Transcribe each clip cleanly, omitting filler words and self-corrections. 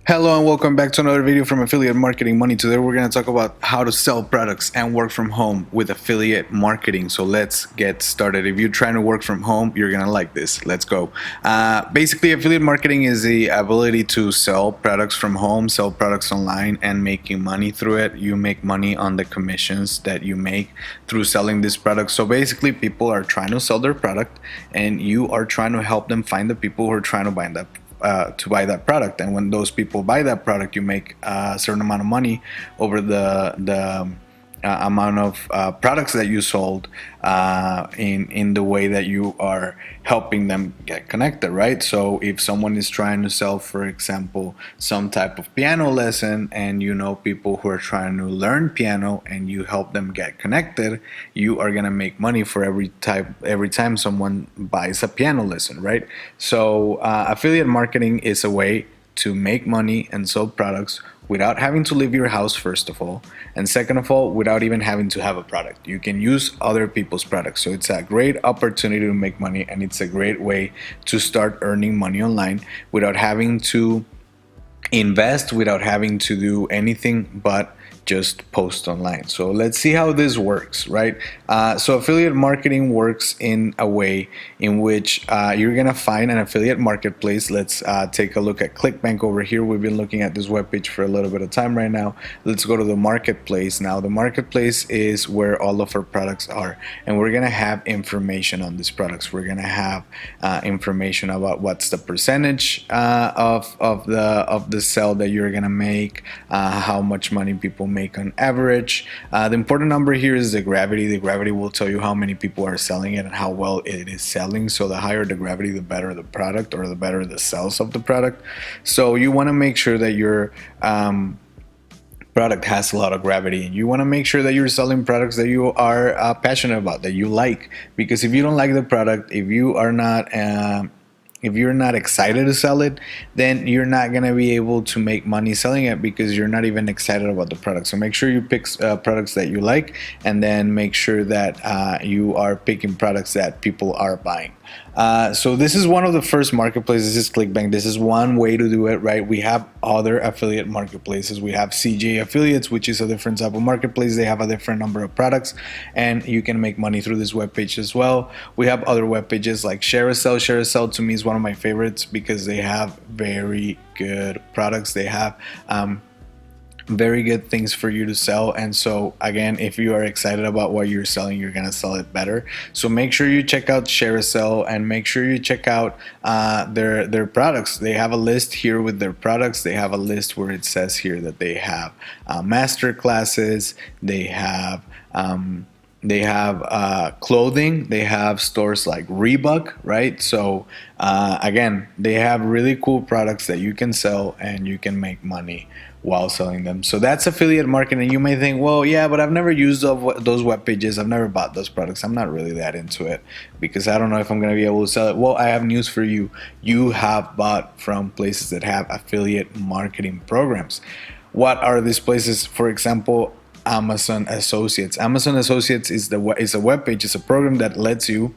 Hello and welcome back to another video from Affiliate Marketing Money. Today we're going to talk about how to sell products and work from home with affiliate marketing. So let's get started. If you're trying to work from home, you're going to like this. Let's go. Basically, affiliate marketing is the ability to sell products from home, sell products online, and making money through it. You make money on the commissions that you make through selling this product. So basically, people are trying to sell their product and you are trying to help them find the people who are trying to buy that product. And when those people buy that product, you make a certain amount of money over the amount of products that you sold in the way that you are helping them get connected, right? So if someone is trying to sell, for example, some type of piano lesson, and you know people who are trying to learn piano and you help them get connected, you are gonna make money for every time someone buys a piano lesson, right? So affiliate marketing is a way to make money and sell products without having to leave your house, first of all, and second of all, without even having to have a product. You can use other people's products. So it's a great opportunity to make money, and it's a great way to start earning money online without having to invest, without having to do anything but just post online. So let's see how this works, right? So affiliate marketing works in a way in which you're gonna find an affiliate marketplace. Let's take a look at ClickBank over here. We've been looking at this webpage for a little bit of time right now. Let's go to the marketplace. Now the marketplace is where all of our products are, and we're gonna have information on these products. We're gonna have information about what's the percentage of the sell that you're gonna make, how much money people make on average. The important number here is the gravity. The gravity will tell you how many people are selling it and how well it is selling. So the higher the gravity, the better the product, or the better the sales of the product. So you want to make sure that your product has a lot of gravity, and you want to make sure that you're selling products that you are passionate about, that you like. Because if you don't like the product, if you're not excited to sell it, then you're not going to be able to make money selling it, because you're not even excited about the product. So make sure you pick products that you like, and then make sure that you are picking products that people are buying. So this is one of the first marketplaces. This is ClickBank. This is one way to do it, right? We have other affiliate marketplaces. We have CJ Affiliates, which is a different type of marketplace. They have a different number of products, and you can make money through this webpage as well. We have other web pages like ShareASell. ShareASell to me is one of my favorites because they have very good products. They have very good things for you to sell. And so again, if you are excited about what you're selling, you're gonna sell it better. So make sure you check out ShareASell, and make sure you check out their products. They have a list here with their products. They have a list where it says here that they have master classes, they have clothing, they have stores like Reebok, right? So again, they have really cool products that you can sell, and you can make money while selling them. So that's affiliate marketing. You may think, well, yeah, but I've never used those web pages. I've never bought those products. I'm not really that into it because I don't know if I'm going to be able to sell it. Well, I have news for you. You have bought from places that have affiliate marketing programs. What are these places? For example, Amazon Associates. Amazon Associates is a web page. It's a program that lets you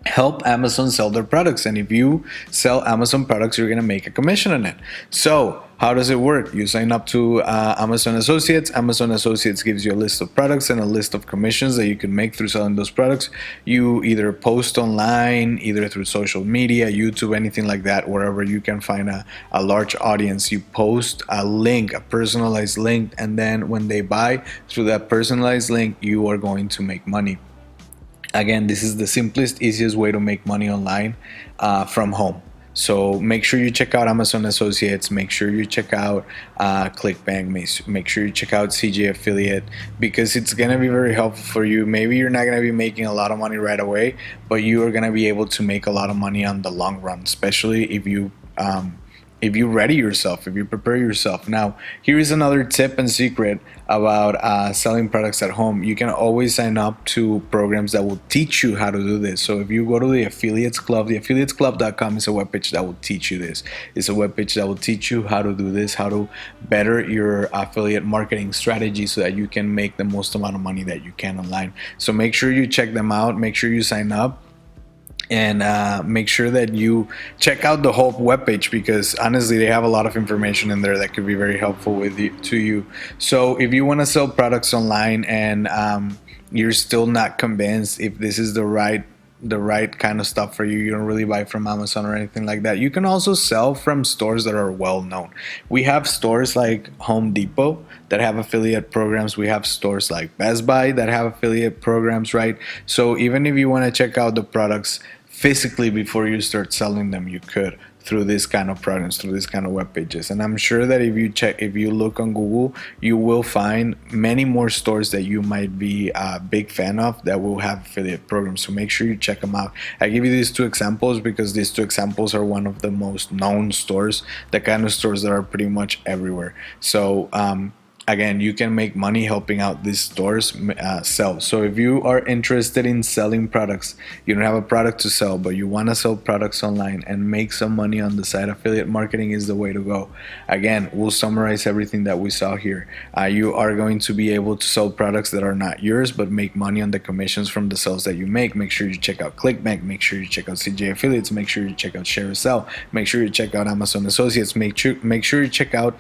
help Amazon sell their products, and if you sell Amazon products, you're gonna make a commission on it. So how does it work? You sign up to Amazon Associates. Amazon Associates gives you a list of products and a list of commissions that you can make through selling those products. You either post online, either through social media, YouTube, anything like that, wherever you can find a large audience. You post a link, a personalized link, and then when they buy through that personalized link, you are going to make money. Again, this is the simplest, easiest way to make money online from home. So make sure you check out Amazon Associates. Make sure you check out ClickBank. Make sure you check out CJ Affiliate, because it's going to be very helpful for you. Maybe you're not going to be making a lot of money right away, but you are going to be able to make a lot of money on the long run, especially if you ready yourself, if you prepare yourself. Now, here is another tip and secret about selling products at home. You can always sign up to programs that will teach you how to do this. So if you go to the Affiliates Club, the affiliatesclub.com is a webpage that will teach you this. It's a webpage that will teach you how to do this, how to better your affiliate marketing strategy so that you can make the most amount of money that you can online. So make sure you check them out. Make sure you sign up. and make sure that you check out the whole webpage, because honestly they have a lot of information in there that could be very helpful with you to you. So if you want to sell products online and you're still not convinced if this is the right kind of stuff for you, you don't really buy from Amazon or anything like that, you can also sell from stores that are well known. We have stores like Home Depot that have affiliate programs. We have stores like Best Buy that have affiliate programs, right? So even if you want to check out the products physically before you start selling them, you could, through this kind of programs, through this kind of web pages. And I'm sure that if you look on Google, you will find many more stores that you might be a big fan of that will have affiliate programs. So make sure you check them out. I give you these two examples because these two examples are one of the most known stores, the kind of stores that are pretty much everywhere. So again, you can make money helping out these stores sell. So if you are interested in selling products, you don't have a product to sell, but you want to sell products online and make some money on the side, affiliate marketing is the way to go. Again, we'll summarize everything that we saw here. You are going to be able to sell products that are not yours, but make money on the commissions from the sales that you make. Make sure you check out ClickBank, make sure you check out CJ Affiliates, make sure you check out ShareSell, make sure you check out Amazon Associates, make sure you check out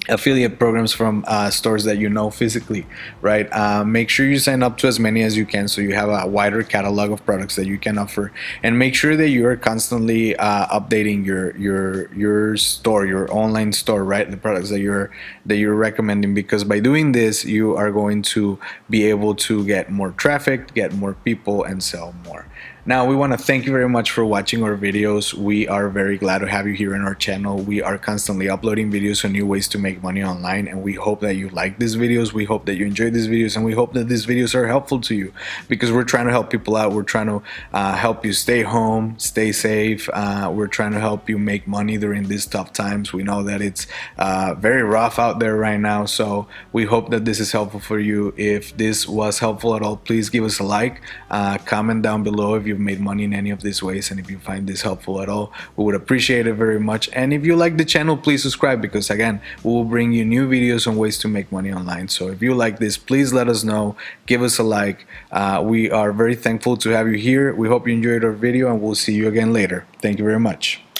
affiliate programs from stores that you know physically, right? Make sure you sign up to as many as you can so you have a wider catalog of products that you can offer, and make sure that you are constantly updating your store, your online store, right? The products that you're recommending, because by doing this you are going to be able to get more traffic, get more people, and sell more. Now, we want to thank you very much for watching our videos. We are very glad to have you here in our channel. We are constantly uploading videos on new ways to make money online, and we hope that you like these videos. We hope that you enjoy these videos, and we hope that these videos are helpful to you, because we're trying to help people out. We're trying to help you stay home, stay safe. We're trying to help you make money during these tough times. We know that it's very rough out there right now, so we hope that this is helpful for you. If this was helpful at all, please give us a like, comment down below if you've made money in any of these ways, and if you find this helpful at all, we would appreciate it very much. And if you like the channel, please subscribe, because again, we will bring you new videos on ways to make money online. So if you like this, please let us know, give us a like. We are very thankful to have you here. We hope you enjoyed our video, and we'll see you again later. Thank you very much.